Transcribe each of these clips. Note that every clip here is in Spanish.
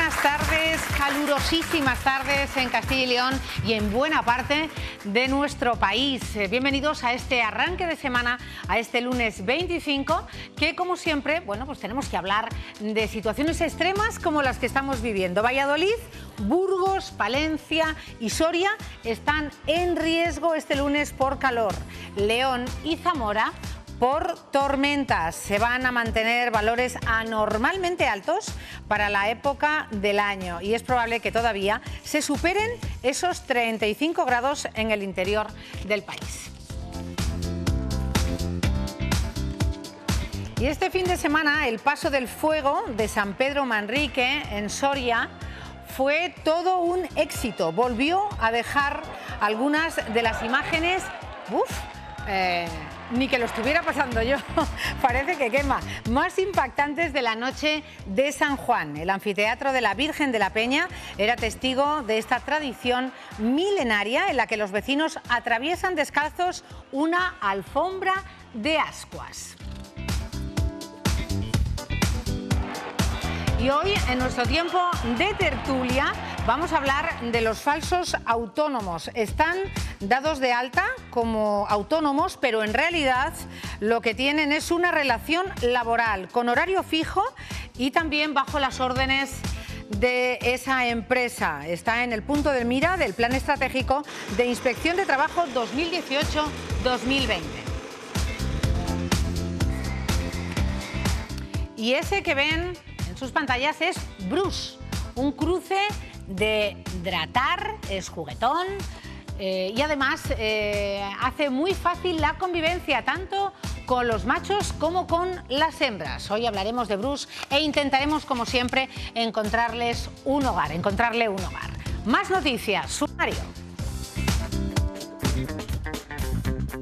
buenas tardes, calurosísimas tardes en Castilla y León y en buena parte de nuestro país. Bienvenidos a este arranque de semana, a este lunes 25, que como siempre, bueno, pues tenemos que hablar de situaciones extremas como las que estamos viviendo. Valladolid, Burgos, Palencia y Soria están en riesgo este lunes por calor. León y Zamora por tormentas. Se van a mantener valores anormalmente altos para la época del año y es probable que todavía se superen esos 35 grados en el interior del país. Y este fin de semana el paso del fuego de San Pedro Manrique en Soria fue todo un éxito. Volvió a dejar algunas de las imágenes, ni que lo estuviera pasando yo, parece que quema, más impactantes de la noche de San Juan. El anfiteatro de la Virgen de la Peña era testigo de esta tradición milenaria en la que los vecinos atraviesan descalzos una alfombra de ascuas. Y hoy, en nuestro tiempo de tertulia, vamos a hablar de los falsos autónomos. Están dados de alta como autónomos, pero en realidad lo que tienen es una relación laboral con horario fijo y también bajo las órdenes de esa empresa. Está en el punto de mira del Plan Estratégico de Inspección de Trabajo 2018-2020. Y ese que ven en sus pantallas es Bruce, un cruce de Dratar, es juguetón y además hace muy fácil la convivencia tanto con los machos como con las hembras. Hoy hablaremos de Bruce e intentaremos, como siempre, encontrarle un hogar. Más noticias, sumario.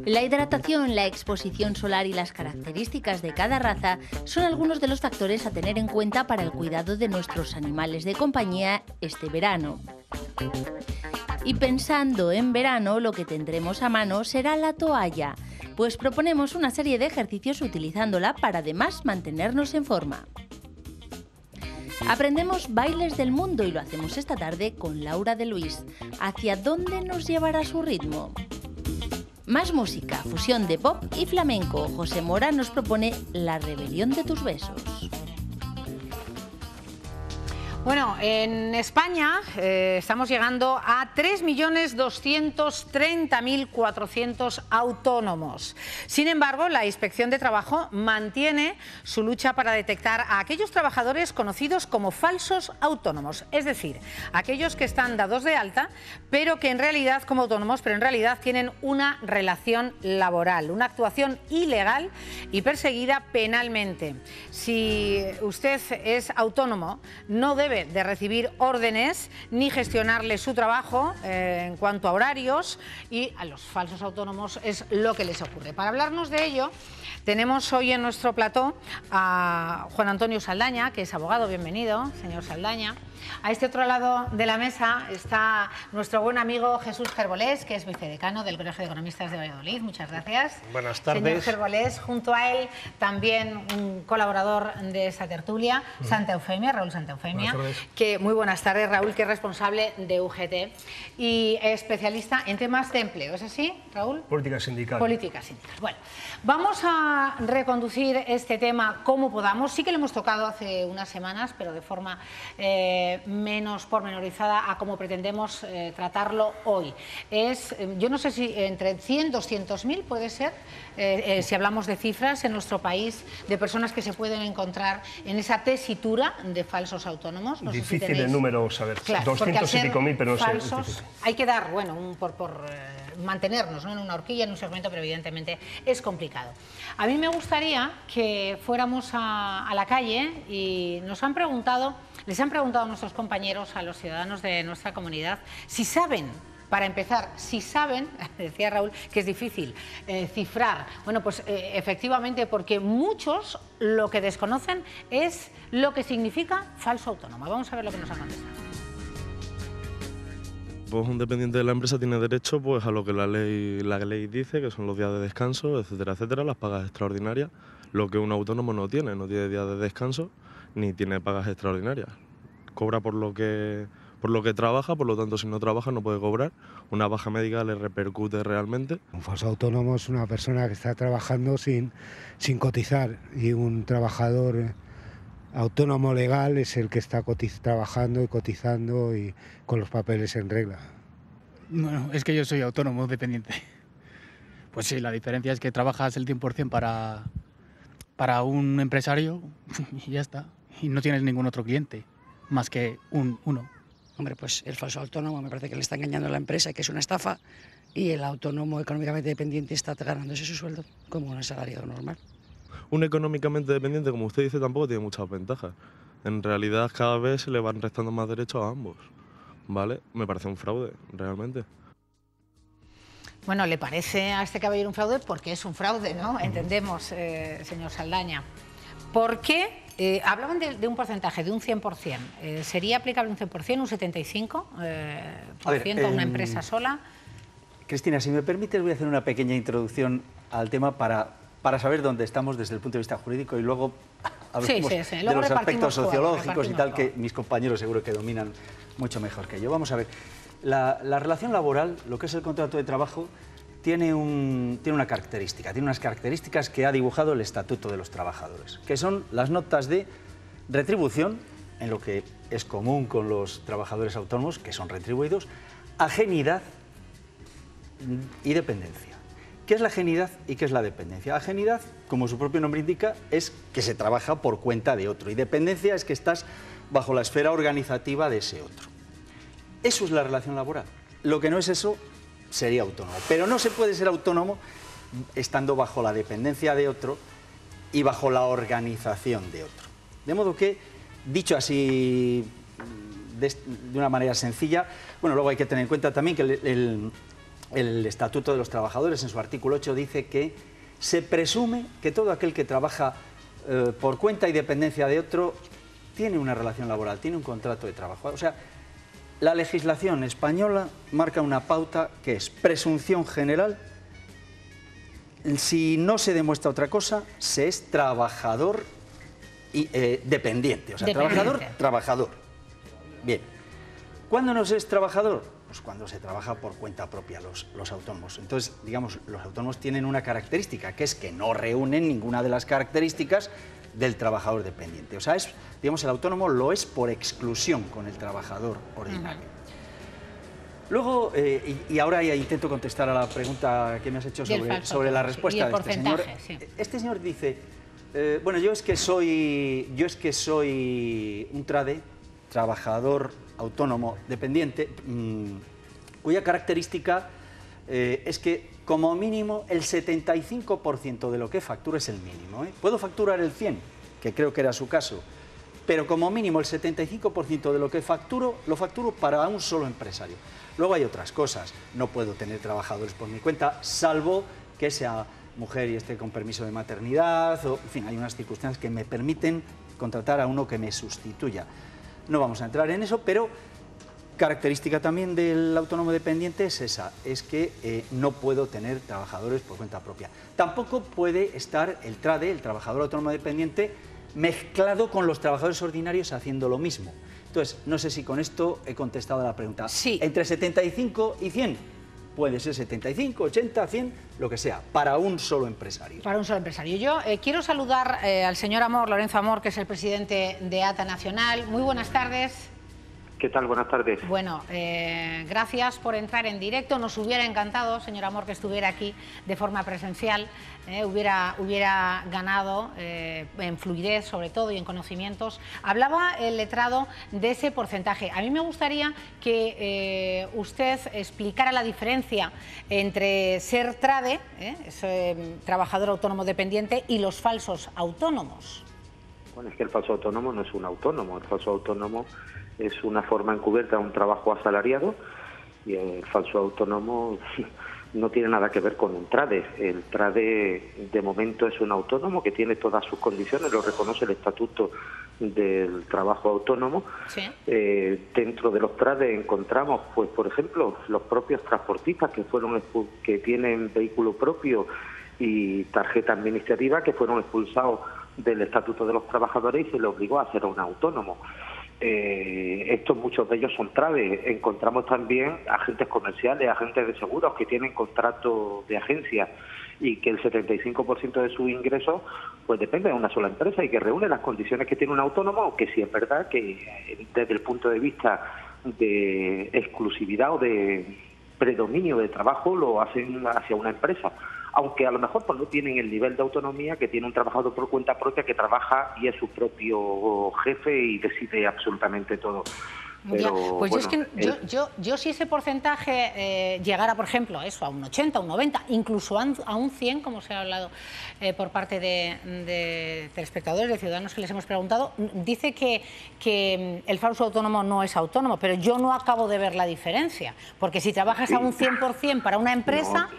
La hidratación, la exposición solar y las características de cada raza son algunos de los factores a tener en cuenta para el cuidado de nuestros animales de compañía este verano. Y pensando en verano, lo que tendremos a mano será la toalla, pues proponemos una serie de ejercicios utilizándola para además mantenernos en forma. Aprendemos bailes del mundo y lo hacemos esta tarde con Laura de Luis. ¿Hacia dónde nos llevará su ritmo? Más música, fusión de pop y flamenco. José Mora nos propone La rebelión de tus besos. Bueno, en España estamos llegando a 3.230.400 autónomos. Sin embargo, la Inspección de Trabajo mantiene su lucha para detectar a aquellos trabajadores conocidos como falsos autónomos, es decir, aquellos que están dados de alta, pero que en realidad, como autónomos, pero en realidad tienen una relación laboral, una actuación ilegal y perseguida penalmente. Si usted es autónomo, no debe de recibir órdenes ni gestionarle su trabajo en cuanto a horarios, y a los falsos autónomos es lo que les ocurre. Para hablarnos de ello tenemos hoy en nuestro plató a Juan Antonio Saldaña, que es abogado. Bienvenido, señor Saldaña. A este otro lado de la mesa está nuestro buen amigo Jesús Gerbolés, que es vicedecano del Colegio de Economistas de Valladolid. Muchas gracias. Buenas tardes. Señor Gerbolés, junto a él también un colaborador de esta tertulia, Santa Eufemia, Raúl Santa Eufemia, que muy buenas tardes, Raúl, que es responsable de UGT y especialista en temas de empleo. ¿Es así, Raúl? Política sindical. Política sindical. Bueno, vamos a reconducir este tema como podamos. Sí que lo hemos tocado hace unas semanas, pero de forma menos pormenorizada a como pretendemos tratarlo hoy. Yo no sé si entre 100 y 200.000 puede ser, si hablamos de cifras en nuestro país, de personas que se pueden encontrar en esa tesitura de falsos autónomos. No difícil sé si el número saber, claro, 200 y pico mil, pero no falsos, sé. Hay que dar, bueno, por mantenernos, ¿no?, en una horquilla, en un segmento, pero evidentemente es complicado. A mí me gustaría que fuéramos a la calle y les han preguntado a nuestros compañeros, a los ciudadanos de nuestra comunidad, si saben, para empezar, si saben, decía Raúl, que es difícil cifrar. Bueno, pues efectivamente, porque muchos lo que desconocen es lo que significa falso autónomo. Vamos a ver lo que nos han contestado. Pues un dependiente de la empresa tiene derecho pues a lo que la ley dice, que son los días de descanso, etcétera, etcétera, las pagas extraordinarias, lo que un autónomo no tiene días de descanso ni tiene pagas extraordinarias. cobra por lo que trabaja, por lo tanto si no trabaja no puede cobrar. Una baja médica le repercute realmente. Un falso autónomo es una persona que está trabajando sin cotizar, y un trabajador autónomo legal es el que está trabajando y cotizando y con los papeles en regla. Bueno, es que yo soy autónomo dependiente. Pues sí, la diferencia es que trabajas el 100% para un empresario y ya está. Y no tienes ningún otro cliente, más que uno. Hombre, pues el falso autónomo me parece que le está engañando a la empresa, que es una estafa, y el autónomo económicamente dependiente está ganándose su sueldo como un asalariado normal. Un económicamente dependiente, como usted dice, tampoco tiene muchas ventajas. En realidad cada vez se le van restando más derechos a ambos, ¿vale? Me parece un fraude, realmente. Bueno, le parece a este caballero un fraude porque es un fraude, ¿no? Entendemos, señor Saldaña. ¿Por qué? Hablaban de un porcentaje, de un 100%. ¿Sería aplicable un 100%, un 75% a una empresa sola? Cristina, si me permites, voy a hacer una pequeña introducción al tema para saber dónde estamos desde el punto de vista jurídico y luego hablamos de los aspectos sociológicos y tal, que mis compañeros seguro que dominan mucho mejor que yo. Vamos a ver, la relación laboral, lo que es el contrato de trabajo, tiene unas características que ha dibujado el Estatuto de los Trabajadores, que son las notas de retribución, en lo que es común con los trabajadores autónomos, que son retribuidos, ajenidad y dependencia. ¿Qué es la ajenidad y qué es la dependencia? Ajenidad, como su propio nombre indica, es que se trabaja por cuenta de otro, y dependencia es que estás bajo la esfera organizativa de ese otro. Eso es la relación laboral. Lo que no es eso sería autónomo, pero no se puede ser autónomo estando bajo la dependencia de otro y bajo la organización de otro. De modo que, dicho así de una manera sencilla, bueno, luego hay que tener en cuenta también que el Estatuto de los Trabajadores, en su artículo 8, dice que se presume que todo aquel que trabaja por cuenta y dependencia de otro tiene una relación laboral, tiene un contrato de trabajo. O sea, la legislación española marca una pauta que es presunción general. Si no se demuestra otra cosa, se es trabajador y dependiente. O sea, trabajador. Bien. ¿Cuándo no se es trabajador? Pues cuando se trabaja por cuenta propia los autónomos. Entonces, digamos, los autónomos tienen una característica, que es que no reúnen ninguna de las características del trabajador dependiente. O sea, digamos, el autónomo lo es por exclusión con el trabajador ordinario. Luego, y ahora ya intento contestar a la pregunta que me has hecho sobre la respuesta de este señor. Sí. Este señor dice, bueno, yo es que soy un trabajador autónomo dependiente, cuya característica es que como mínimo el 75% de lo que facturo es el mínimo. Puedo facturar el 100%, que creo que era su caso, pero como mínimo el 75% de lo que facturo, lo facturo para un solo empresario. Luego hay otras cosas, no puedo tener trabajadores por mi cuenta, salvo que sea mujer y esté con permiso de maternidad, o, en fin, hay unas circunstancias que me permiten contratar a uno que me sustituya. No vamos a entrar en eso, pero característica también del autónomo dependiente es esa, es que no puedo tener trabajadores por cuenta propia. Tampoco puede estar el TRADE, el trabajador autónomo dependiente, mezclado con los trabajadores ordinarios haciendo lo mismo. Entonces, no sé si con esto he contestado a la pregunta. Sí. Entre 75 y 100, puede ser 75, 80, 100, lo que sea, para un solo empresario. Para un solo empresario. Yo quiero saludar al señor Amor, Lorenzo Amor, que es el presidente de ATA Nacional. Muy buenas tardes. ¿Qué tal? Buenas tardes. Bueno, gracias por entrar en directo. Nos hubiera encantado, señor Amor, que estuviera aquí de forma presencial. Hubiera ganado en fluidez, sobre todo, y en conocimientos. Hablaba el letrado de ese porcentaje. A mí me gustaría que usted explicara la diferencia entre ser TRADE, trabajador autónomo dependiente, y los falsos autónomos. Bueno, es que el falso autónomo no es un autónomo. El falso autónomo es una forma encubierta de un trabajo asalariado, y el falso autónomo no tiene nada que ver con un TRADE. El TRADE de momento es un autónomo que tiene todas sus condiciones, lo reconoce el Estatuto del Trabajo Autónomo. Sí. Dentro de los TRADE encontramos, pues, por ejemplo, los propios transportistas que tienen vehículo propio y tarjeta administrativa, que fueron expulsados del Estatuto de los Trabajadores y se les obligó a ser un autónomo. muchos de ellos son trades. Encontramos también agentes comerciales, agentes de seguros que tienen contrato de agencia y que el 75% de sus ingresos pues depende de una sola empresa y que reúne las condiciones que tiene un autónomo, aunque sí es verdad que desde el punto de vista de exclusividad o de predominio de trabajo lo hacen hacia una empresa, aunque a lo mejor pues no tienen el nivel de autonomía que tiene un trabajador por cuenta propia que trabaja y es su propio jefe y decide absolutamente todo. Pero, pues bueno, es que yo si ese porcentaje llegara, por ejemplo, eso a un 80, un 90, incluso a un 100, como se ha hablado por parte de telespectadores, de ciudadanos que les hemos preguntado, dice que el falso autónomo no es autónomo, pero yo no acabo de ver la diferencia, porque si trabajas a un 100% para una empresa...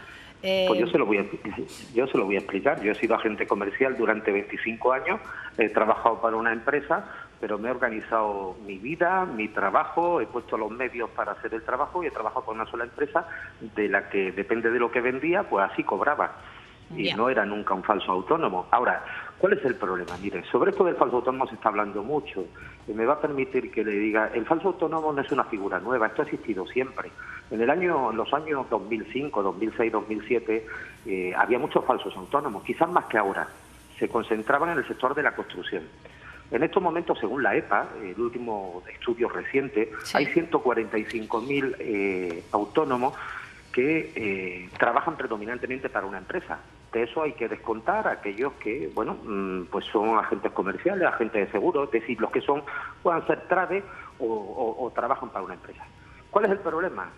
Pues yo se lo voy a explicar. Yo he sido agente comercial durante 25 años, he trabajado para una empresa, pero me he organizado mi vida, mi trabajo, he puesto los medios para hacer el trabajo y he trabajado con una sola empresa de la que depende de lo que vendía, pues así cobraba. Y no era nunca un falso autónomo. Ahora, ¿cuál es el problema? Mire, sobre esto del falso autónomo se está hablando mucho. Y me va a permitir que le diga, el falso autónomo no es una figura nueva, esto ha existido siempre. En los años 2005, 2006, 2007, había muchos falsos autónomos, quizás más que ahora. Se concentraban en el sector de la construcción. En estos momentos, según la EPA, el último estudio reciente, hay 145.000 autónomos que trabajan predominantemente para una empresa. De eso hay que descontar a aquellos que, bueno, pues son agentes comerciales, agentes de seguros, es decir, los que puedan ser trades o trabajan para una empresa. ¿Cuál es el problema?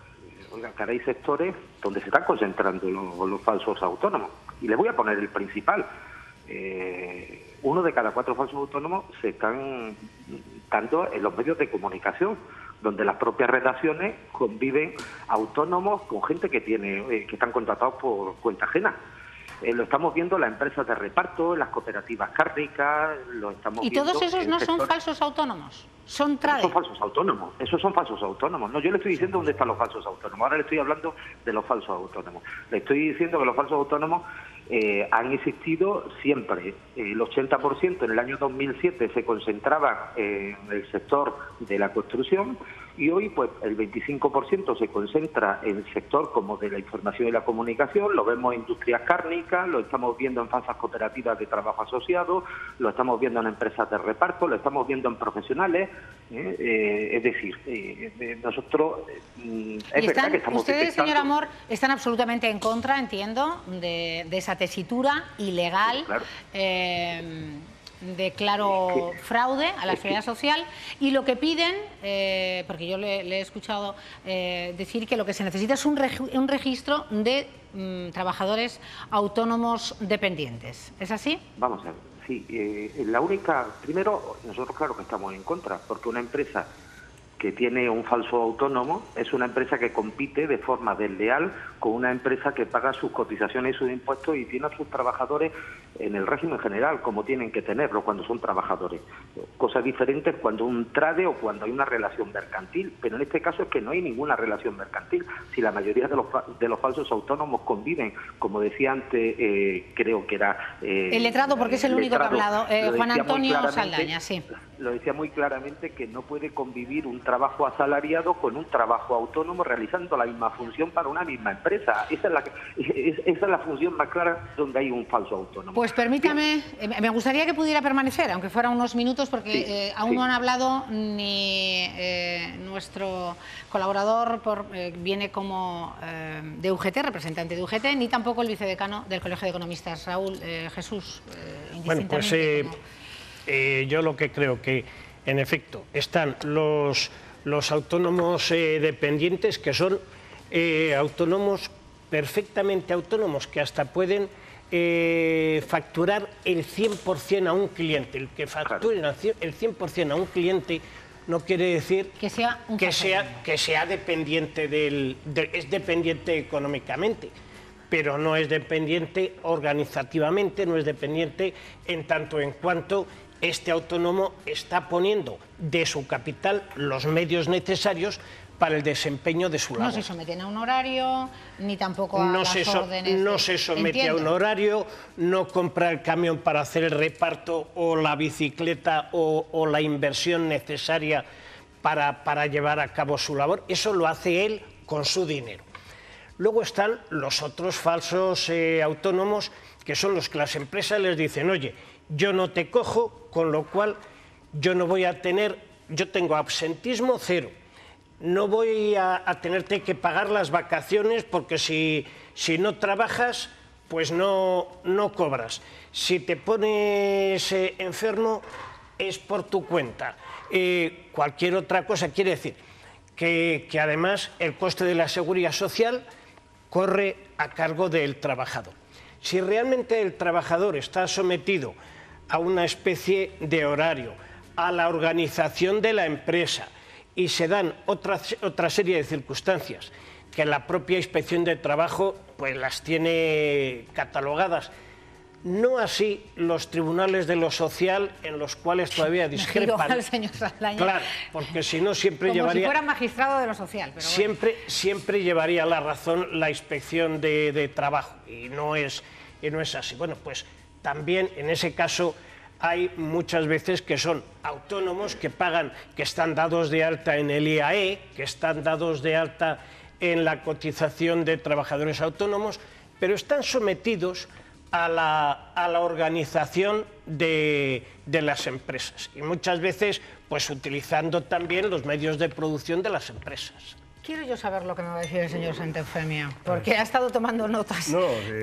Oigan, que hay sectores donde se están concentrando los falsos autónomos. Y les voy a poner el principal. 1 de cada 4 falsos autónomos se están dando en los medios de comunicación, donde las propias redacciones conviven autónomos con gente que están contratados por cuenta ajena. Lo estamos viendo en las empresas de reparto, en las cooperativas cárnicas, lo estamos viendo... ¿Y todos esos no son falsos autónomos? ¿Son trades? Son falsos autónomos, esos son falsos autónomos. No, yo le estoy diciendo dónde están los falsos autónomos, ahora le estoy hablando de los falsos autónomos. Le estoy diciendo que los falsos autónomos han existido siempre. El 80% en el año 2007 se concentraba en el sector de la construcción y hoy pues el 25% se concentra en el sector como de la información y la comunicación. Lo vemos en industrias cárnicas, lo estamos viendo en falsas cooperativas de trabajo asociado, lo estamos viendo en empresas de reparto, lo estamos viendo en profesionales. Es decir, nosotros es verdad que estamos ustedes, detectando... señor Amor, están absolutamente en contra, entiendo, de esa tesitura ilegal, Sí, claro. De claro fraude a la seguridad social, y lo que piden, porque yo le he escuchado decir que lo que se necesita es un registro de trabajadores autónomos dependientes. ¿Es así? Vamos a ver, sí. Primero, nosotros claro que estamos en contra, porque una empresa que tiene un falso autónomo es una empresa que compite de forma desleal con una empresa que paga sus cotizaciones y sus impuestos y tiene a sus trabajadores en el régimen general, como tienen que tenerlo cuando son trabajadores. Cosas diferentes cuando un trade o cuando hay una relación mercantil, pero en este caso es que no hay ninguna relación mercantil. Si la mayoría de los falsos autónomos conviven, como decía antes, creo que era... el letrado, porque es el único que ha hablado, Juan Antonio Saldaña, sí. Lo decía muy claramente que no puede convivir un trabajo asalariado con un trabajo autónomo realizando la misma función para una misma empresa. Esa es la función más clara donde hay un falso autónomo. Pues permítame, me gustaría que pudiera permanecer, aunque fuera unos minutos, porque aún no han hablado ni nuestro colaborador viene como de UGT, representante de UGT, ni tampoco el vicedecano del Colegio de Economistas, Raúl Jesús. Bueno, pues yo lo que creo que, en efecto, están los autónomos dependientes, que son autónomos, perfectamente autónomos, que hasta pueden facturar el 100% a un cliente. El que facturen el 100% a un cliente no quiere decir que sea dependiente es dependiente económicamente, pero no es dependiente organizativamente, no es dependiente en tanto en cuanto este autónomo está poniendo de su capital los medios necesarios para el desempeño de su labor. No se someten a un horario, ni tampoco a las órdenes. No se somete a un horario, no compra el camión para hacer el reparto o la bicicleta o la inversión necesaria para llevar a cabo su labor. Eso lo hace él con su dinero. Luego están los otros falsos autónomos, que son los que las empresas les dicen, oye, yo no te cojo, con lo cual yo no voy a tener, yo tengo absentismo cero, no voy a tenerte que pagar las vacaciones porque si no trabajas, pues no cobras. Si te pones enfermo, es por tu cuenta. Cualquier otra cosa, quiere decir que además el coste de la seguridad social corre a cargo del trabajador. Si realmente el trabajador está sometido a una especie de horario, a la organización de la empresa, y se dan otra serie de circunstancias que la propia Inspección de Trabajo pues las tiene catalogadas, no así los tribunales de lo social, en los cuales todavía discrepan. Al señor Saldaña. Claro, porque si no siempre como llevaría... Como si fuera magistrado de lo social. Pero siempre llevaría la razón la Inspección de Trabajo, y no es así. Bueno, pues también en ese caso hay muchas veces que son autónomos que pagan, que están dados de alta en el IAE, que están dados de alta en la cotización de trabajadores autónomos, pero están sometidos a la organización de las empresas, y muchas veces pues utilizando también los medios de producción de las empresas. Quiero yo saber lo que me va a decir el señor Santefemia, porque ha estado tomando notas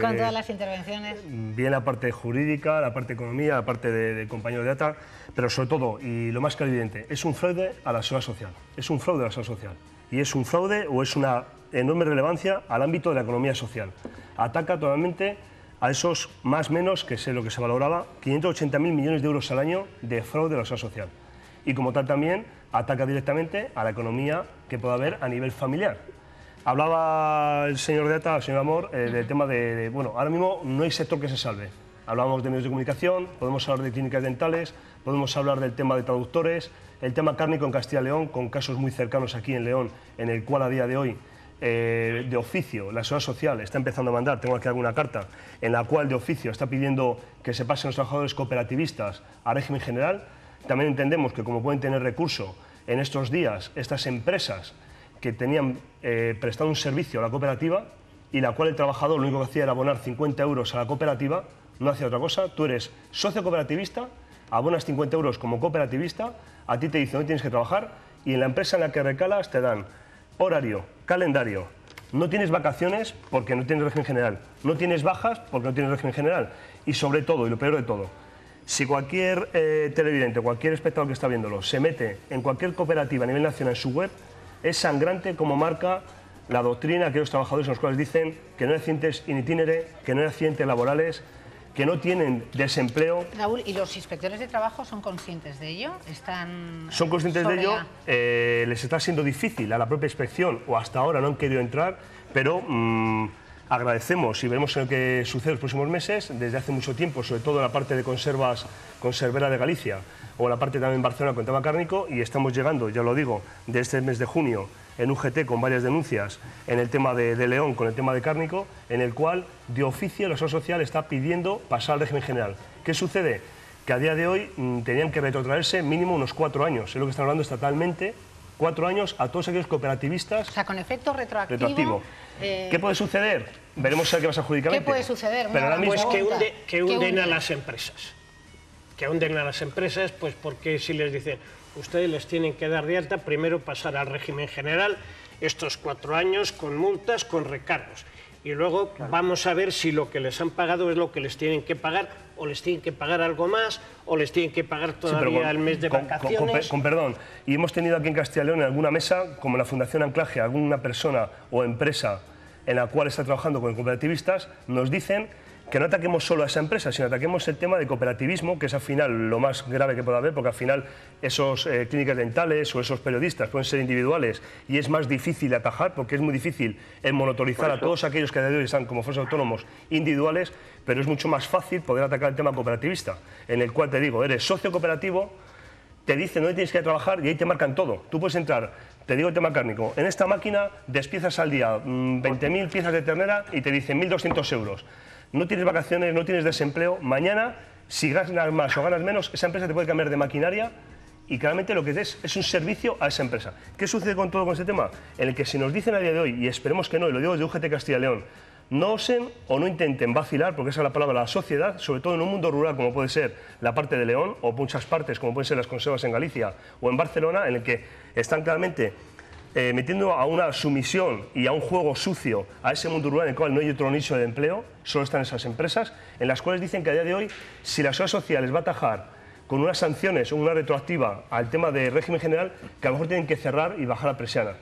con todas las intervenciones. Bien la parte jurídica, la parte de economía, la parte de compañero de data, pero sobre todo, y lo más que evidente, es un fraude a la seguridad social. Es un fraude a la seguridad social. Y es un fraude o es una enorme relevancia al ámbito de la economía social. Ataca totalmente a esos más menos, que sé lo que se valoraba, 580.000 millones de euros al año de fraude a la seguridad social. Y como tal también ataca directamente a la economía que pueda haber a nivel familiar. Hablaba el señor Deata, el señor Amor, del tema de, bueno, ahora mismo no hay sector que se salve. Hablábamos de medios de comunicación, podemos hablar de clínicas dentales, podemos hablar del tema de traductores, el tema cárnico en Castilla y León, con casos muy cercanos aquí en León, en el cual a día de hoy, de oficio, la Seguridad Social está empezando a mandar, tengo aquí alguna carta, en la cual de oficio está pidiendo que se pasen los trabajadores cooperativistas a régimen general. También entendemos que como pueden tener recurso en estos días estas empresas que tenían prestado un servicio a la cooperativa y la cual el trabajador lo único que hacía era abonar 50 euros a la cooperativa, no hacía otra cosa, tú eres socio cooperativista, abonas 50 euros como cooperativista, a ti te dicen hoy tienes que trabajar y en la empresa en la que recalas te dan horario, calendario, no tienes vacaciones porque no tienes régimen general, no tienes bajas porque no tienes régimen general y sobre todo, y lo peor de todo, si cualquier televidente, cualquier espectador que está viéndolo, se mete en cualquier cooperativa a nivel nacional en su web, es sangrante como marca la doctrina de aquellos trabajadores en los cuales dicen que no hay accidentes in itinere, que no hay accidentes laborales, que no tienen desempleo. Raúl, ¿y los inspectores de trabajo son conscientes de ello? Son conscientes de ello, les está siendo difícil a la propia inspección, o hasta ahora no han querido entrar, pero agradecemos y veremos lo que sucede en los próximos meses, desde hace mucho tiempo, sobre todo en la parte de conservas, Conservera de Galicia, o la parte también en Barcelona con tema cárnico, y estamos llegando, ya lo digo, de este mes de junio en UGT con varias denuncias en el tema de León con el tema de cárnico, en el cual de oficio la Seguridad Social está pidiendo pasar al régimen general. ¿Qué sucede? Que a día de hoy tenían que retrotraerse mínimo unos 4 años, es lo que están hablando estatalmente, 4 años a todos aquellos cooperativistas. O sea, con efecto retroactivo. ¿Qué puede suceder? Veremos a ver qué pasa jurídicamente. ¿Qué puede suceder? Pero ahora mismo... Pues que hunden a las empresas. Que hunden a las empresas, pues porque si les dicen, ustedes les tienen que dar de alta, primero pasar al régimen general, estos 4 años con multas, con recargos. Y luego vamos a ver si lo que les han pagado es lo que les tienen que pagar, o les tienen que pagar algo más, o les tienen que pagar todavía el mes de vacaciones. Con perdón, y hemos tenido aquí en Castilla y León en alguna mesa, como la Fundación Anclaje, alguna persona o empresa en la cual está trabajando con cooperativistas, nos dicen que no ataquemos solo a esa empresa, sino ataquemos el tema de cooperativismo, que es al final lo más grave que puede haber, porque al final esos clínicas dentales o esos periodistas pueden ser individuales y es más difícil de atajar, porque es muy difícil monotorizar a todos aquellos que a día de hoy están como falsos autónomos individuales, pero es mucho más fácil poder atacar el tema cooperativista, en el cual te digo, eres socio cooperativo, te dicen dónde tienes que ir a trabajar y ahí te marcan todo. Tú puedes entrar, te digo el tema cárnico, en esta máquina despiezas al día 20.000 piezas de ternera y te dicen 1.200 euros. No tienes vacaciones, no tienes desempleo, mañana, si ganas más o ganas menos, esa empresa te puede cambiar de maquinaria y claramente lo que es un servicio a esa empresa. ¿Qué sucede con todo este tema? En el que si nos dicen a día de hoy, y esperemos que no, y lo digo desde UGT Castilla y León, no osen o no intenten vacilar, porque esa es la palabra, la sociedad, sobre todo en un mundo rural como puede ser la parte de León o muchas partes como pueden ser las conservas en Galicia o en Barcelona, en el que están claramente metiendo a una sumisión y a un juego sucio a ese mundo rural en el cual no hay otro nicho de empleo, solo están esas empresas, en las cuales dicen que a día de hoy, si la seguridad social les va a atajar con unas sanciones o una retroactiva al tema de régimen general, que a lo mejor tienen que cerrar y bajar la persiana.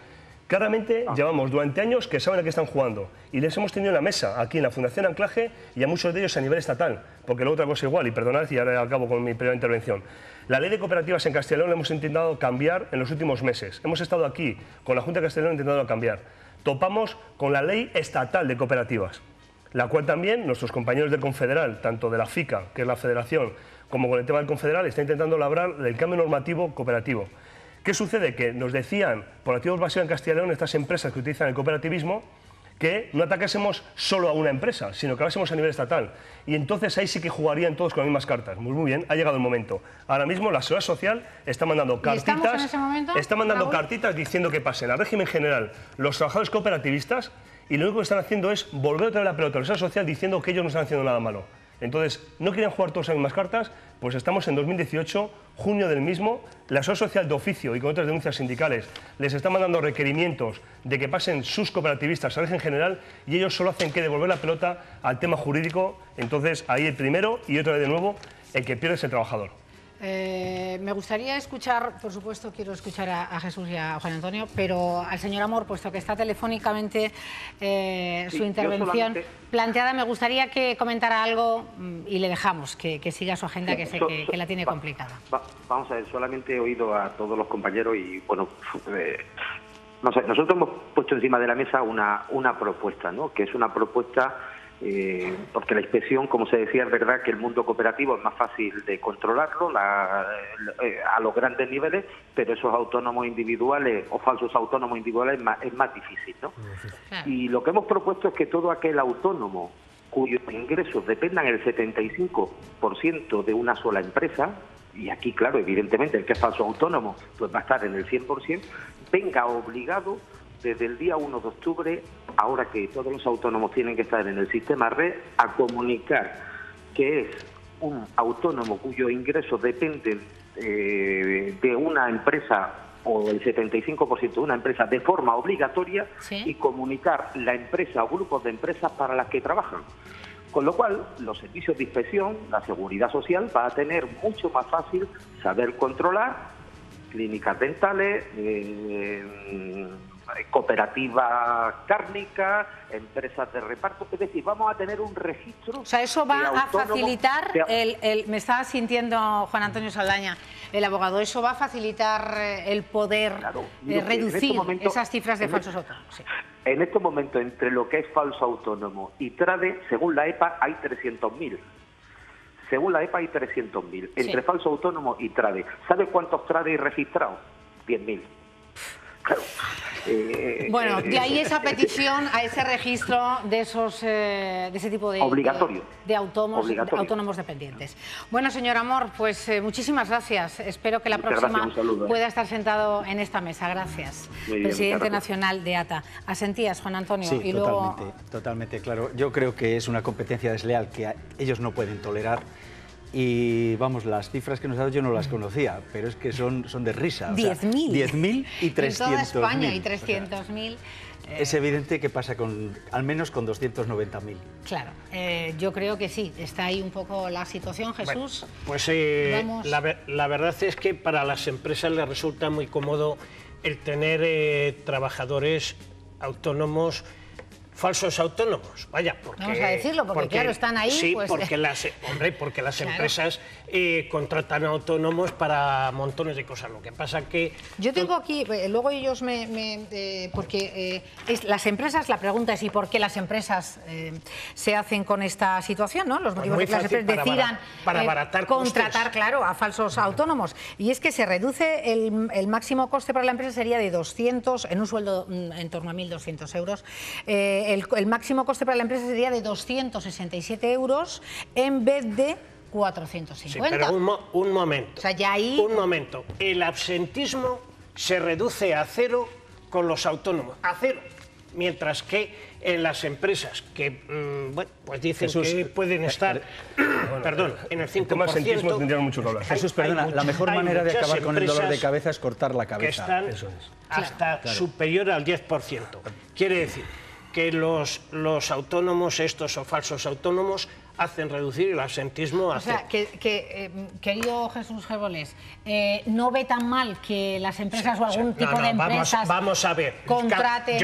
Claramente llevamos durante años que saben a qué están jugando y les hemos tenido en la mesa aquí en la Fundación Anclaje y a muchos de ellos a nivel estatal, porque luego otra cosa igual, y perdonad y ahora acabo con mi primera intervención. La ley de cooperativas en Castilla y León la hemos intentado cambiar en los últimos meses. Hemos estado aquí con la Junta de Castilla y León intentando cambiar. Topamos con la ley estatal de cooperativas, la cual también nuestros compañeros del Confederal, tanto de la FICA, que es la federación, como con el tema del Confederal, está intentando labrar el cambio normativo cooperativo. ¿Qué sucede? Que nos decían, por activos básicos en Castilla y León, estas empresas que utilizan el cooperativismo, que no atacásemos solo a una empresa, sino que hablásemos a nivel estatal. Y entonces ahí sí que jugarían todos con las mismas cartas. Muy bien, ha llegado el momento. Ahora mismo la Seguridad Social está mandando cartitas, cartitas diciendo que pasen al régimen general los trabajadores cooperativistas y lo único que están haciendo es volver otra vez la pelota a la Seguridad Social diciendo que ellos no están haciendo nada malo. Entonces, ¿no quieren jugar todas las mismas cartas? Pues estamos en 2018, junio del mismo, la Seguridad Social de oficio y con otras denuncias sindicales les está mandando requerimientos de que pasen sus cooperativistas al régimen general y ellos solo hacen que devolver la pelota al tema jurídico. Entonces, ahí el primero y otra vez de nuevo, el que pierde es el trabajador. Me gustaría escuchar, por supuesto quiero escuchar a Jesús y a Juan Antonio, pero al señor Amor, puesto que está telefónicamente su intervención planteada, me gustaría que comentara algo y le dejamos que siga su agenda, que sé que la tiene complicada. Vamos a ver, solamente he oído a todos los compañeros y bueno, no sé, nosotros hemos puesto encima de la mesa una propuesta, ¿no? Que es una propuesta porque la inspección, como se decía, es verdad que el mundo cooperativo es más fácil de controlarlo a los grandes niveles, pero esos autónomos individuales o falsos autónomos individuales es más difícil, ¿no? Y lo que hemos propuesto es que todo aquel autónomo cuyos ingresos dependan el 75% de una sola empresa, y aquí, claro, evidentemente el que es falso autónomo pues va a estar en el 100%, venga obligado desde el día 1 de octubre, ahora que todos los autónomos tienen que estar en el sistema red, a comunicar que es un autónomo cuyos ingresos dependen de una empresa o el 75% de una empresa de forma obligatoria, y comunicar la empresa o grupos de empresas para las que trabajan. Con lo cual, los servicios de inspección, la seguridad social, va a tener mucho más fácil saber controlar clínicas dentales, cooperativas cárnicas, empresas de reparto. Es decir, vamos a tener un registro. O sea, eso va a facilitar, me estaba sintiendo Juan Antonio Saldaña, el abogado, eso va a facilitar el poder reducir esas cifras de falsos autónomos. Sí. En este momento, entre lo que es falso autónomo y trade, según la EPA, hay 300.000. Según la EPA hay 300.000. Entre falso autónomo y trade. ¿Sabe cuántos trade hay registrados? 10.000. Claro. Bueno, de ahí esa petición a ese registro de ese tipo de obligatorio de autónomos dependientes. Bueno, señor Amor, pues muchísimas gracias. Espero que la próxima pueda estar sentado en esta mesa. Gracias, presidente nacional de ATA. ¿Asentías, Juan Antonio? Sí, y totalmente claro. Yo creo que es una competencia desleal que ellos no pueden tolerar. Y vamos, las cifras que nos ha dado yo no las conocía, pero es que son de risa. 10.000. 10.000 y 300.000. En toda España y 300.000. Es evidente que pasa al menos con 290.000. Claro, yo creo que sí, está ahí un poco la situación, Jesús. Bueno, pues la verdad es que para las empresas les resulta muy cómodo el tener trabajadores autónomos, falsos autónomos, vaya, porque... Vamos a decirlo, porque claro, están ahí... Sí, pues... porque las empresas contratan autónomos para montones de cosas. Lo que pasa que... Yo tengo aquí, luego ellos las empresas, la pregunta es ¿y por qué las empresas se hacen con esta situación, ¿no? Los motivos de que las empresas decidan contratar, claro, a falsos autónomos. Y es que se reduce el máximo coste para la empresa sería de 200, en un sueldo en torno a 1.200 euros, el máximo coste para la empresa sería de 267 euros en vez de 450. Sí, pero un momento. O sea, ya ahí... Un momento. El absentismo se reduce a cero con los autónomos, a cero. Mientras que en las empresas que bueno, pues dicen que pueden estar en el 5%... El absentismo tendrían mucho que hablar. Jesús, perdona, la mejor manera de acabar con el dolor de cabeza es cortar la cabeza. Que están hasta superior al 10%. Quiere decir que los autónomos estos o falsos autónomos hacen reducir el absentismo a cero. O sea, querido Jesús Gerbolés, ¿no ve tan mal que las empresas o algún tipo de empresas vamos a ver, contraten?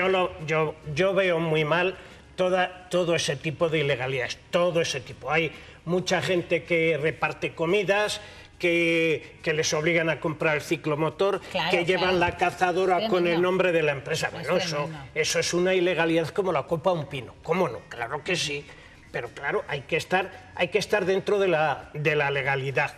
Yo veo muy mal todo ese tipo de ilegalidades, todo ese tipo. Hay mucha gente que reparte comidas, que les obligan a comprar el ciclomotor, que llevan la cazadora con el nombre de la empresa. Bueno, eso es una ilegalidad como la copa a un pino. ¿Cómo no? Claro que sí. Pero claro, hay que estar dentro de la legalidad.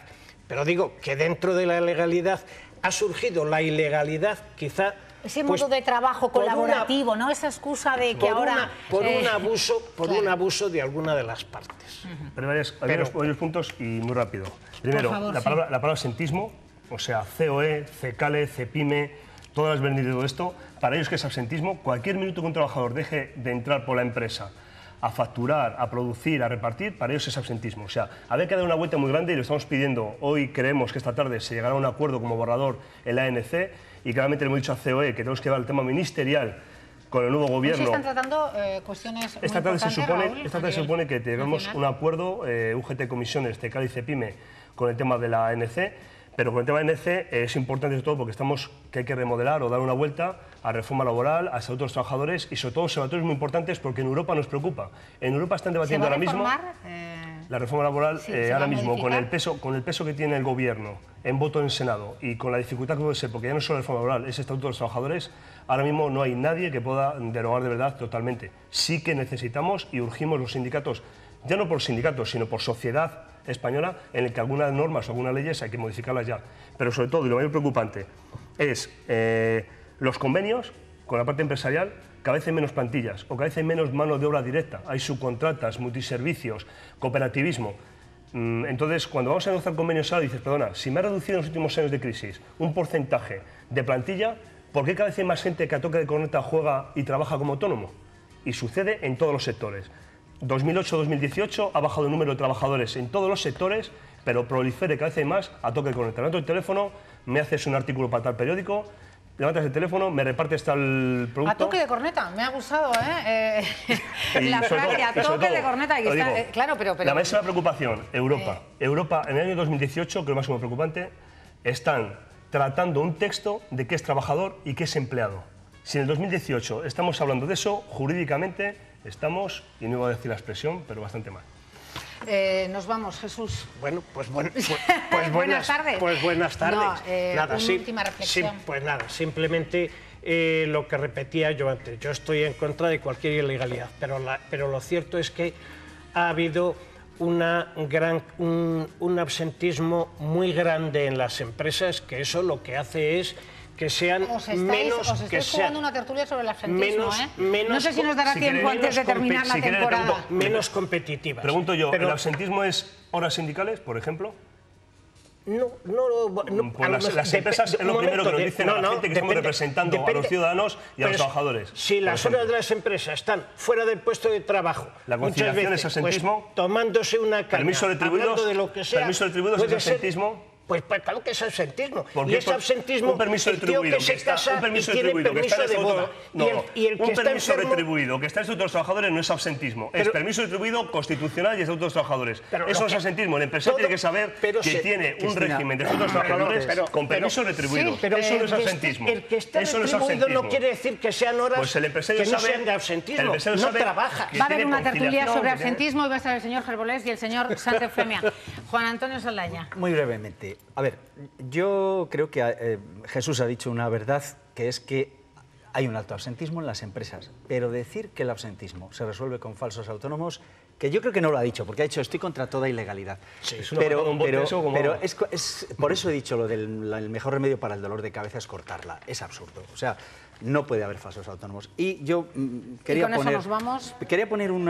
Pero digo que dentro de la legalidad ha surgido la ilegalidad, quizá... Ese modo de trabajo colaborativo, ¿no? Esa excusa de que ahora... Por un abuso de alguna de las partes. Pero hay varios puntos y muy rápido. Primero, la palabra absentismo, o sea, COE, CECALE, CEPIME, todas las vernientes de todo esto, para ellos que es absentismo, cualquier minuto que un trabajador deje de entrar por la empresa a facturar, a producir, a repartir, para ellos es absentismo. O sea, había que dar una vuelta muy grande y lo estamos pidiendo. Hoy creemos que esta tarde se llegará a un acuerdo como borrador en la ANC y claramente le hemos dicho a COE que tenemos que llevar el tema ministerial con el nuevo gobierno. ¿Se están tratando cuestiones muy importantes, Esta tarde se supone que tenemos un acuerdo, UGT Comisiones, CECALE y CEPIME, con el tema de la ANC, pero con el tema de ANC es importante sobre todo porque que hay que remodelar o dar una vuelta a reforma laboral, a estatutos de los trabajadores y sobre todo observatorios muy importantes porque en Europa nos preocupa. En Europa están debatiendo ahora mismo la reforma laboral ahora mismo con el peso que tiene el gobierno en voto en el Senado y con la dificultad que puede ser, porque ya no es solo la reforma laboral, es estatuto de los trabajadores, ahora mismo no hay nadie que pueda derogar de verdad totalmente. Sí que necesitamos y urgimos los sindicatos, ya no por sindicatos, sino por sociedad española, en el que algunas normas o algunas leyes hay que modificarlas ya. Pero sobre todo, y lo mayor preocupante, es los convenios con la parte empresarial, cada vez hay menos plantillas o cada vez hay menos mano de obra directa. Hay subcontratas, multiservicios, cooperativismo. Entonces, cuando vamos a negociar convenios ahora, dices, perdona, si me ha reducido en los últimos años de crisis un porcentaje de plantilla, ¿por qué cada vez hay más gente que a toque de corneta juega y trabaja como autónomo? Y sucede en todos los sectores. 2008-2018 ha bajado el número de trabajadores en todos los sectores, pero prolifere cada vez hay más a toque de corneta. Levanto el teléfono, me haces un artículo para tal periódico, levantas el teléfono, me repartes tal producto... A toque de corneta, me ha gustado, la frase, a toque de corneta. Que está, claro, pero... La máxima preocupación, Europa. Europa, en el año 2018, que es lo máximo preocupante, están tratando un texto de qué es trabajador y qué es empleado. Si en el 2018 estamos hablando de eso, jurídicamente estamos, y no voy a decir la expresión, pero bastante mal. Nos vamos, Jesús. Bueno, pues buenas tardes. Pues buenas tardes. Nada, última reflexión. Pues nada, simplemente lo que repetía yo antes. Yo estoy en contra de cualquier ilegalidad, pero lo cierto es que ha habido un absentismo muy grande en las empresas, que eso lo que hace es que sean menos... Os estáis jugando una tertulia sobre el absentismo, no sé si nos dará tiempo antes de terminar la temporada. Menos competitivas. Pregunto yo, ¿el absentismo es horas sindicales, por ejemplo? No, pues las empresas es lo primero que nos dicen a la gente que estamos representando a los ciudadanos y a los trabajadores. Si las horas de las empresas están fuera del puesto de trabajo, la conciliación es absentismo, pues, tomándose una caña, permiso retribuidos, de lo que sea, permiso retribuidos es absentismo. Pues claro que es absentismo. Y es absentismo un permiso retribuido que está un permiso retribuido que está en estatuto, un permiso retribuido que está en estatuto de los trabajadores no es absentismo, es permiso retribuido constitucional y estatuto de los trabajadores. Eso es absentismo. El empresario tiene que saber que tiene un régimen de estatuto de los trabajadores con permiso retribuido. Eso no es absentismo. El que está retribuido no quiere decir que sean horas que no sean de absentismo. No trabaja. Va a haber una tertulia sobre absentismo y va a estar el señor Gerbolés y el señor Santefemia. Juan Antonio Saldaña. Muy brevemente. A ver, yo creo que Jesús ha dicho una verdad, que es que hay un alto absentismo en las empresas, pero decir que el absentismo se resuelve con falsos autónomos, que yo creo que no lo ha dicho, porque ha dicho estoy contra toda ilegalidad. Sí, pero por eso he dicho lo del mejor remedio para el dolor de cabeza es cortarla. Es absurdo. O sea, no puede haber falsos autónomos. Y yo quería poner un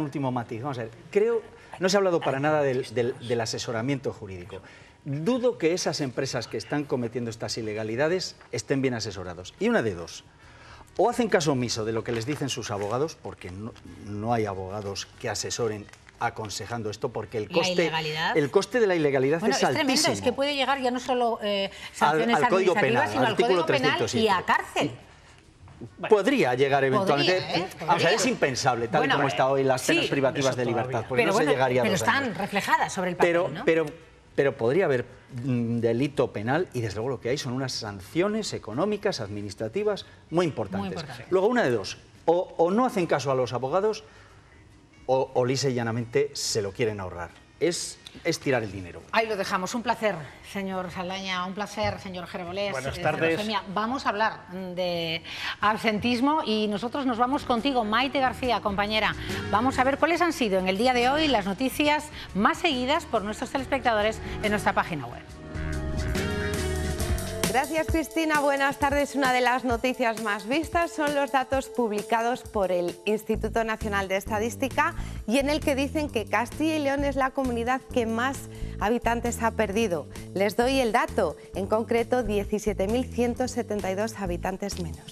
último matiz. Vamos a ver, creo No se ha hablado para nada del asesoramiento jurídico. Dudo que esas empresas que están cometiendo estas ilegalidades estén bien asesorados. Y una de dos. O hacen caso omiso de lo que les dicen sus abogados, porque no hay abogados que asesoren aconsejando esto, porque el coste de la ilegalidad es altísimo. Tremendo, es que puede llegar ya no solo sanciones al Código Penal, sino al Código Penal y a cárcel. Podría llegar eventualmente. Podría. O sea, es impensable, tal y como está hoy las penas privativas de libertad. Porque no se llegaría a 2 años. Están reflejadas sobre el papel, ¿no? Pero podría haber delito penal y desde luego lo que hay son unas sanciones económicas, administrativas muy importantes. Luego, una de dos, o no hacen caso a los abogados o lisa y llanamente se lo quieren ahorrar. Es tirar el dinero. Ahí lo dejamos. Un placer, señor Saldaña, un placer, señor Gerbolés. Buenas tardes. Vamos a hablar de absentismo y nosotros nos vamos contigo, Maite García, compañera. Vamos a ver cuáles han sido en el día de hoy las noticias más seguidas por nuestros telespectadores en nuestra página web. Gracias, Cristina. Buenas tardes. Una de las noticias más vistas son los datos publicados por el Instituto Nacional de Estadística y en el que dicen que Castilla y León es la comunidad que más habitantes ha perdido. Les doy el dato, en concreto 17.172 habitantes menos.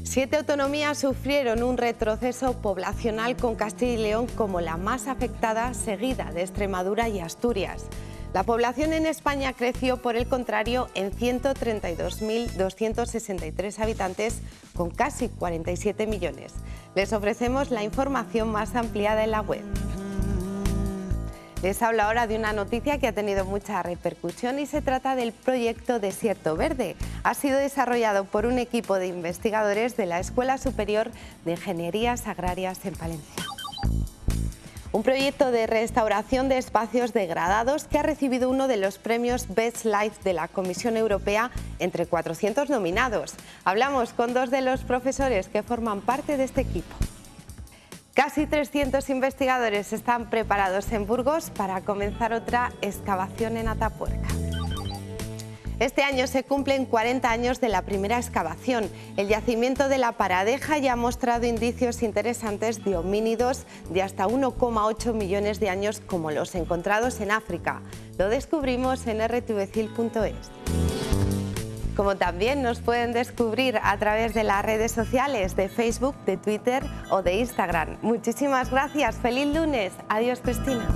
7 autonomías sufrieron un retroceso poblacional con Castilla y León como la más afectada, seguida de Extremadura y Asturias. La población en España creció, por el contrario, en 132.263 habitantes, con casi 47 millones. Les ofrecemos la información más ampliada en la web. Les hablo ahora de una noticia que ha tenido mucha repercusión y se trata del proyecto Desierto Verde. Ha sido desarrollado por un equipo de investigadores de la Escuela Superior de Ingenierías Agrarias en Palencia. Un proyecto de restauración de espacios degradados que ha recibido uno de los premios Best Life de la Comisión Europea entre 400 nominados. Hablamos con 2 de los profesores que forman parte de este equipo. Casi 300 investigadores están preparados en Burgos para comenzar otra excavación en Atapuerca. Este año se cumplen 40 años de la primera excavación. El yacimiento de La Paradeja ya ha mostrado indicios interesantes de homínidos de hasta 1,8 millones de años como los encontrados en África. Lo descubrimos en rtvcil.es. Como también nos pueden descubrir a través de las redes sociales de Facebook, de Twitter o de Instagram. Muchísimas gracias. ¡Feliz lunes! Adiós, Cristina.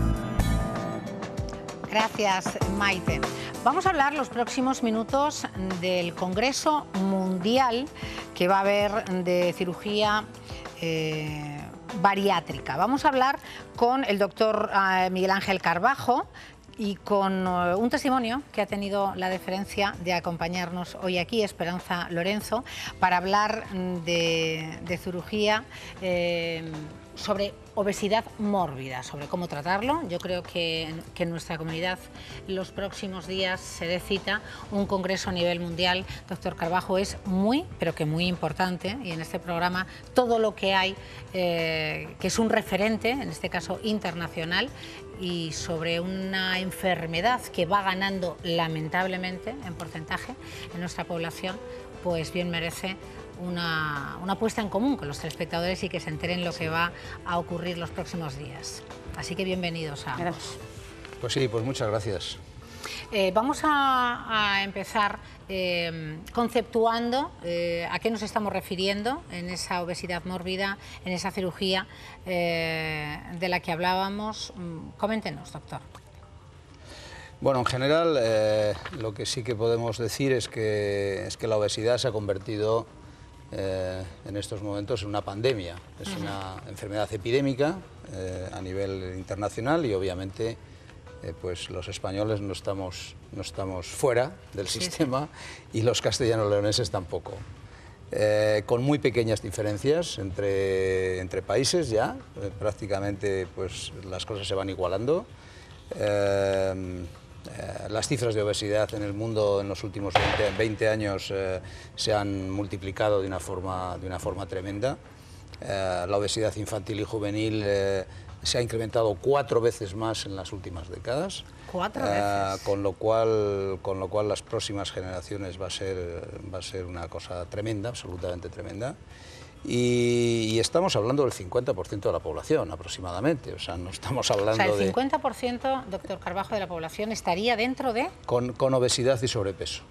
Gracias, Maite. Vamos a hablar los próximos minutos del Congreso Mundial que va a haber de cirugía bariátrica. Vamos a hablar con el doctor Miguel Ángel Carbajo y con un testimonio que ha tenido la deferencia de acompañarnos hoy aquí, Esperanza Lorenzo, para hablar de cirugía sobre obesidad mórbida, sobre cómo tratarlo. Yo creo que en nuestra comunidad los próximos días se dé cita un congreso a nivel mundial. Doctor Carbajo, es muy, pero que muy importante, y en este programa todo lo que hay, que es un referente, en este caso internacional, y sobre una enfermedad que va ganando lamentablemente en porcentaje en nuestra población, pues bien merece una puesta en común con los telespectadores y que se enteren lo que va a ocurrir los próximos días. Así que bienvenidos a ambos. Pues sí, pues muchas gracias. Vamos a empezar conceptuando a qué nos estamos refiriendo en esa obesidad mórbida, en esa cirugía de la que hablábamos. Coméntenos, doctor. Bueno, en general lo que sí que podemos decir es que la obesidad se ha convertido en estos momentos en una pandemia. Es una enfermedad epidémica a nivel internacional y obviamente pues los españoles no estamos fuera del sistema y los castellano-leoneses tampoco. Con muy pequeñas diferencias entre países ya, prácticamente pues las cosas se van igualando. Las cifras de obesidad en el mundo en los últimos 20 años se han multiplicado de una forma tremenda. La obesidad infantil y juvenil se ha incrementado 4 veces más en las últimas décadas. 4 veces. Con lo cual las próximas generaciones va a ser una cosa tremenda, absolutamente tremenda. y estamos hablando del 50% de la población aproximadamente, o sea, no estamos hablando o sea, el de... 50%, doctor Carbajo, de la población estaría dentro de... Con obesidad y sobrepeso.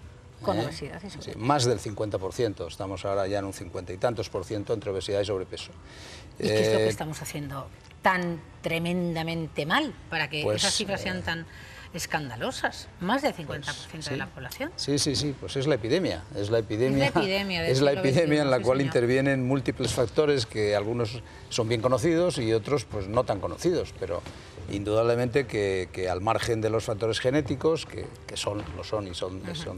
Con obesidad y sobrepeso. Sí, más del 50%, estamos ahora ya en un 50 y tantos % entre obesidad y sobrepeso. ¿Y qué es lo que estamos haciendo tan tremendamente mal para que esas cifras sean tan escandalosas? Más del 50% de la población. Sí, pues es la epidemia. Es la epidemia en la cual intervienen múltiples factores que algunos son bien conocidos y otros pues no tan conocidos, pero indudablemente que al margen de los factores genéticos, que son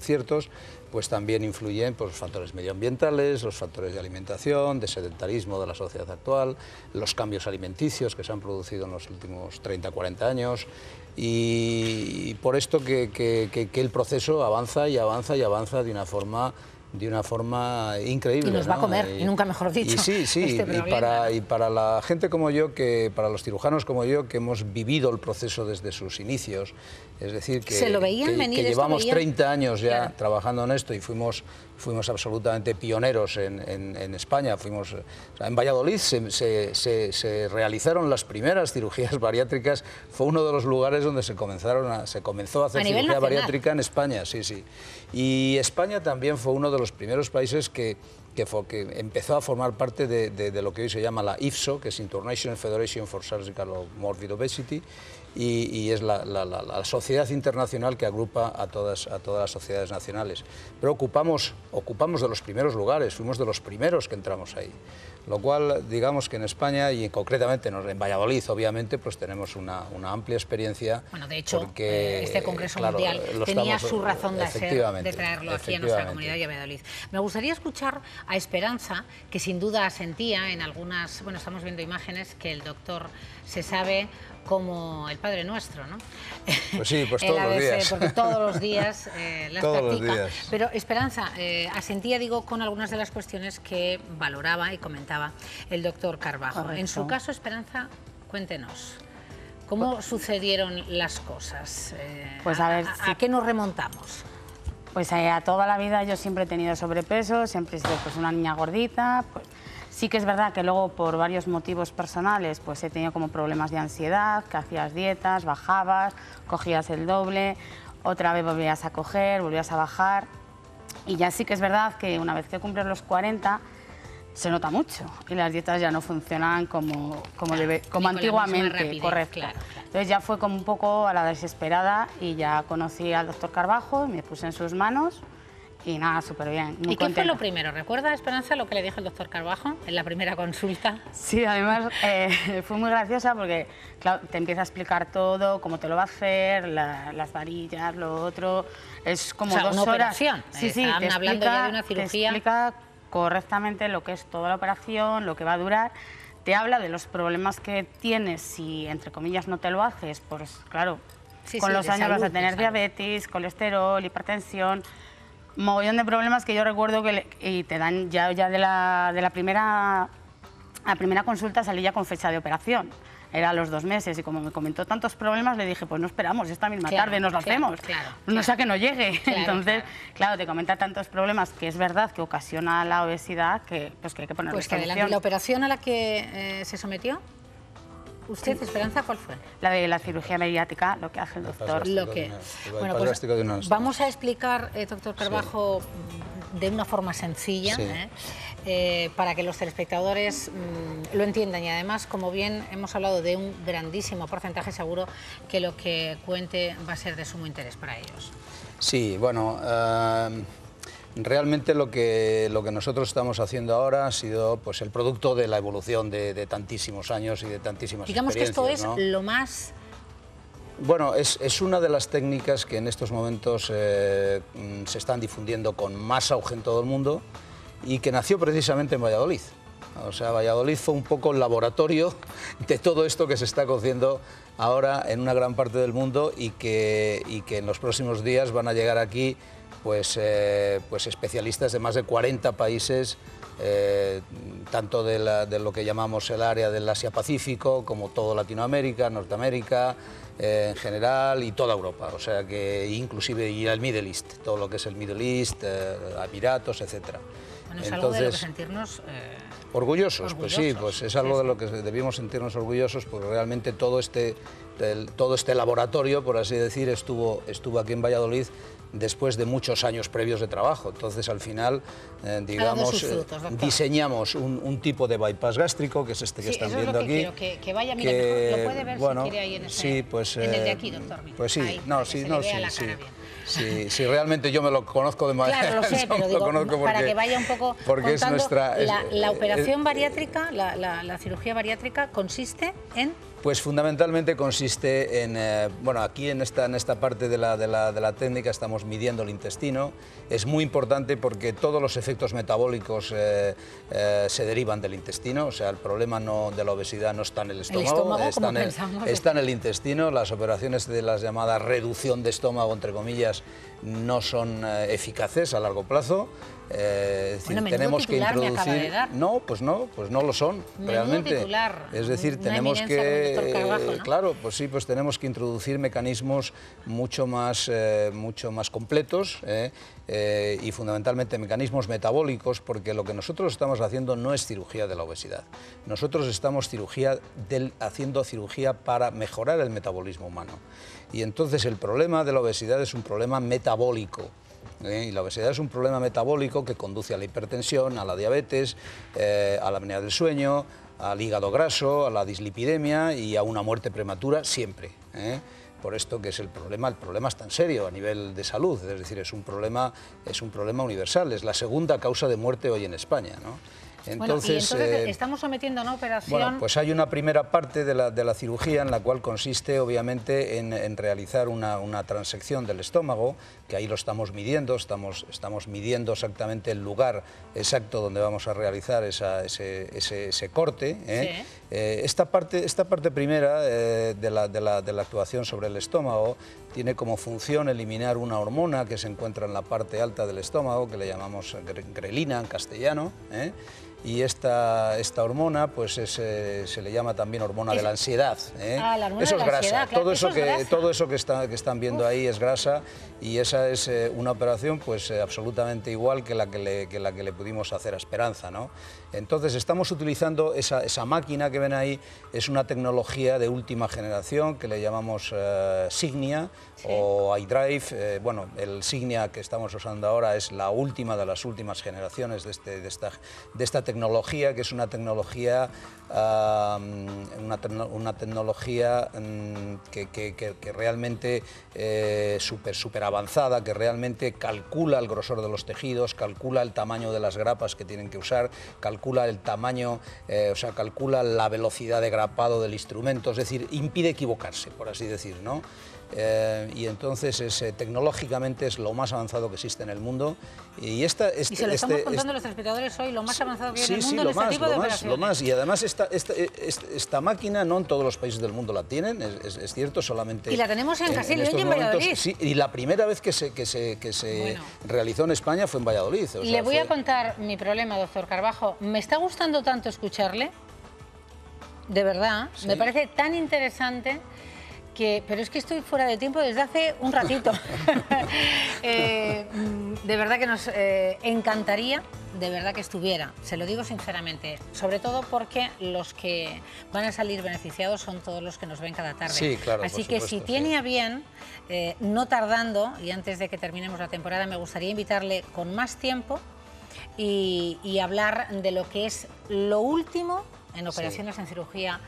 ciertos, pues también influyen pues, los factores medioambientales, los factores de alimentación, de sedentarismo de la sociedad actual, los cambios alimenticios que se han producido en los últimos 30, 40 años, y por esto que el proceso avanza y avanza y avanza de una forma increíble. Y nos va a comer, y nunca mejor dicho. Y sí, y para la gente como yo, para los cirujanos como yo, que hemos vivido el proceso desde sus inicios, es decir, que llevamos 30 años ya trabajando en esto y fuimos absolutamente pioneros en España. En Valladolid se realizaron las primeras cirugías bariátricas, fue uno de los lugares donde se comenzó a hacer cirugía bariátrica en España, sí. Y España también fue uno de los primeros países que empezó a formar parte de lo que hoy se llama la IFSO, que es International Federation for Surgical Morbid Obesity, y es la sociedad internacional que agrupa a todas las sociedades nacionales. Pero ocupamos de los primeros lugares, fuimos de los primeros que entramos ahí. Lo cual, digamos que en España y concretamente en Valladolid, obviamente, pues tenemos una amplia experiencia. Bueno, de hecho, este Congreso Mundial tenía su razón de ser, de traerlo aquí a nuestra comunidad y a Valladolid. Me gustaría escuchar a Esperanza, que sin duda asentía en algunas... Bueno, estamos viendo imágenes que el doctor se sabe como el Padre Nuestro, ¿no? Pues sí, pues todos los días. Porque todos los días las todos practica. Los días. Pero Esperanza, asentía, digo, con algunas de las cuestiones que valoraba y comentaba el doctor Carbajo. Correcto. En su caso, Esperanza, cuéntenos, ¿cómo sucedieron las cosas? Pues a ver, ¿A qué nos remontamos? Pues a toda la vida yo siempre he tenido sobrepeso, siempre he sido pues, una niña gordita. Pues, sí que es verdad que luego por varios motivos personales pues he tenido como problemas de ansiedad, que hacías dietas, bajabas, cogías el doble, otra vez volvías a coger, volvías a bajar. Y ya sí que es verdad que una vez que cumples los 40 se nota mucho y las dietas ya no funcionan como antiguamente, correcto. Claro. Entonces ya fue como un poco a la desesperada y ya conocí al doctor Carbajo, me puse en sus manos. Y nada, súper bien. ¿Y qué fue lo primero? ¿Recuerda, Esperanza, lo que le dijo el doctor Carbajo en la primera consulta? Sí, además fue muy graciosa porque claro, te empieza a explicar todo, cómo te lo va a hacer, las varillas, lo otro. Es como 2 horas. Operación. Sí, Estaban hablando ya de una cirugía. Te explica correctamente lo que es toda la operación, lo que va a durar. Te habla de los problemas que tienes si, entre comillas, no te lo haces. Pues claro, con los años vas a tener diabetes, colesterol, hipertensión... Mogollón de problemas que yo recuerdo y te dan ya de la primera consulta salí ya con fecha de operación. Era a los 2 meses y como me comentó tantos problemas le dije, pues no esperamos, esta misma tarde nos lo hacemos, no sea que no llegue. Entonces, claro, te comenta tantos problemas que es verdad que ocasiona la obesidad que hay que ponerle Pues que adelante. ¿La operación a la que se sometió? ¿Usted, Esperanza, cuál fue? La de la cirugía bariátrica, lo que hace el doctor. Bueno, pues vamos a explicar, doctor Carbajo, de una forma sencilla, para que los telespectadores lo entiendan. Y además, como bien hemos hablado de un grandísimo porcentaje, seguro que lo que cuente va a ser de sumo interés para ellos. Sí, bueno... Realmente lo que nosotros estamos haciendo ahora ha sido pues, el producto de la evolución de tantísimos años y de tantísimas experiencias. Digamos que esto es lo más... Bueno, es una de las técnicas que en estos momentos se están difundiendo con más auge en todo el mundo y que nació precisamente en Valladolid. O sea, Valladolid fue un poco el laboratorio de todo esto que se está cociendo ahora en una gran parte del mundo y que en los próximos días van a llegar aquí pues especialistas de más de 40 países, tanto de lo que llamamos el área del Asia-Pacífico, como todo Latinoamérica, Norteamérica, en general, y toda Europa, o sea que inclusive y el Middle East, todo lo que es el Middle East, Emiratos, etc. Bueno, es algo de lo que sentirnos orgullosos. Pues sí, pues es algo de lo que debimos sentirnos orgullosos, porque realmente todo este laboratorio, por así decir, estuvo aquí en Valladolid después de muchos años previos de trabajo. Entonces, al final, digamos, diseñamos un tipo de bypass gástrico, que es este que están viendo aquí. Quiero que vaya, mira, mejor lo puede ver, bueno, si quiere ahí en ese, sí, pues, en el de aquí, doctor. Mira, pues sí, ahí, sí, realmente yo me lo conozco de manera... Claro, lo sé, pero digo, para que vaya un poco porque contando, es nuestra... la operación bariátrica, la cirugía bariátrica consiste en... Pues fundamentalmente consiste en, bueno, aquí en esta parte de la técnica estamos midiendo el intestino. Es muy importante porque todos los efectos metabólicos se derivan del intestino, o sea, el problema de la obesidad no está en el estómago, está en el intestino. Las operaciones de la llamada reducción de estómago, entre comillas, no son eficaces a largo plazo. Es decir, tenemos que introducir... No, pues no lo son, realmente. Es decir, tenemos que... Carbajo, ¿no? Claro, pues sí, pues tenemos que introducir mecanismos mucho más completos y fundamentalmente mecanismos metabólicos, porque lo que nosotros estamos haciendo no es cirugía de la obesidad. Nosotros estamos haciendo cirugía para mejorar el metabolismo humano. Y entonces el problema de la obesidad es un problema metabólico. Y la obesidad es un problema metabólico que conduce a la hipertensión, a la diabetes, a la apnea del sueño, al hígado graso, a la dislipidemia y a una muerte prematura siempre. Por esto que es el problema es tan serio a nivel de salud, es decir, es un problema universal, es la segunda causa de muerte hoy en España, ¿no? Entonces estamos sometiendo a una operación... Bueno, pues hay una primera parte de la cirugía en la cual consiste obviamente en realizar una transección del estómago, que ahí lo estamos midiendo, estamos midiendo exactamente el lugar exacto donde vamos a realizar ese corte. Sí. Esta parte primera de la actuación sobre el estómago tiene como función eliminar una hormona que se encuentra en la parte alta del estómago, que le llamamos grelina en castellano, y esta hormona pues se le llama también hormona de la ansiedad. La hormona eso de es la grasa, ansiedad, claro, todo eso que están viendo ahí es grasa, y esa es una operación pues absolutamente igual que la que le pudimos hacer a Esperanza, ¿no? Entonces estamos utilizando esa máquina que ven ahí, es una tecnología de última generación que le llamamos Signia, sí, o iDrive. Bueno, el Signia que estamos usando ahora es la última de las últimas generaciones de esta tecnología, que es una tecnología que realmente súper avanzada, que realmente calcula el grosor de los tejidos, calcula el tamaño de las grapas que tienen que usar, calcula el tamaño, o sea, calcula la velocidad de grapado del instrumento, es decir, impide equivocarse, por así decir, ¿no? Y entonces tecnológicamente es lo más avanzado que existe en el mundo, y se lo estamos contando a los espectadores hoy, lo más avanzado que hay en el mundo en este tipo de operaciones. Lo más, y además esta máquina no en todos los países del mundo la tienen, es cierto, solamente... Y la tenemos en Casillas y en Valladolid. Sí, y la primera vez que se realizó en España fue en Valladolid. O sea, le voy a contar mi problema, doctor Carbajo. Me está gustando tanto escucharle, de verdad, ¿sí? Me parece tan interesante... pero es que estoy fuera de tiempo desde hace un ratito. De verdad que nos encantaría, de verdad que estuviera, se lo digo sinceramente, sobre todo porque los que van a salir beneficiados son todos los que nos ven cada tarde. Sí, claro, así que si tiene a bien, no tardando, y antes de que terminemos la temporada, me gustaría invitarle con más tiempo y hablar de lo que es lo último en operaciones, sí, en cirugía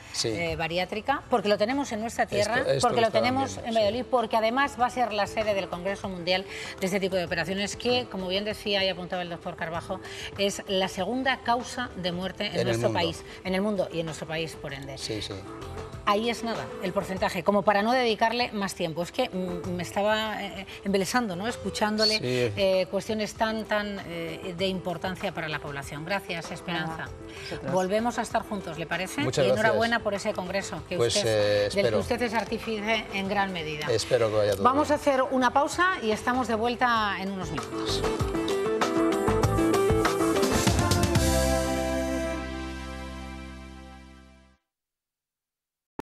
bariátrica, porque lo tenemos en nuestra tierra, porque lo tenemos en Valladolid, porque además va a ser la sede del Congreso Mundial de este tipo de operaciones que, como bien decía y apuntaba el doctor Carbajo, es la segunda causa de muerte en nuestro país, en el mundo y en nuestro país, por ende. Sí, sí. Ahí es nada, el porcentaje, como para no dedicarle más tiempo. Es que me estaba embelesando, ¿no?, escuchándole cuestiones tan de importancia para la población. Gracias, Esperanza. Volvemos a estar juntos, ¿le parece? Muchas gracias. Enhorabuena por ese congreso que del que usted es artífice en gran medida. Espero que vaya todo Vamos bien. A hacer una pausa y estamos de vuelta en unos minutos.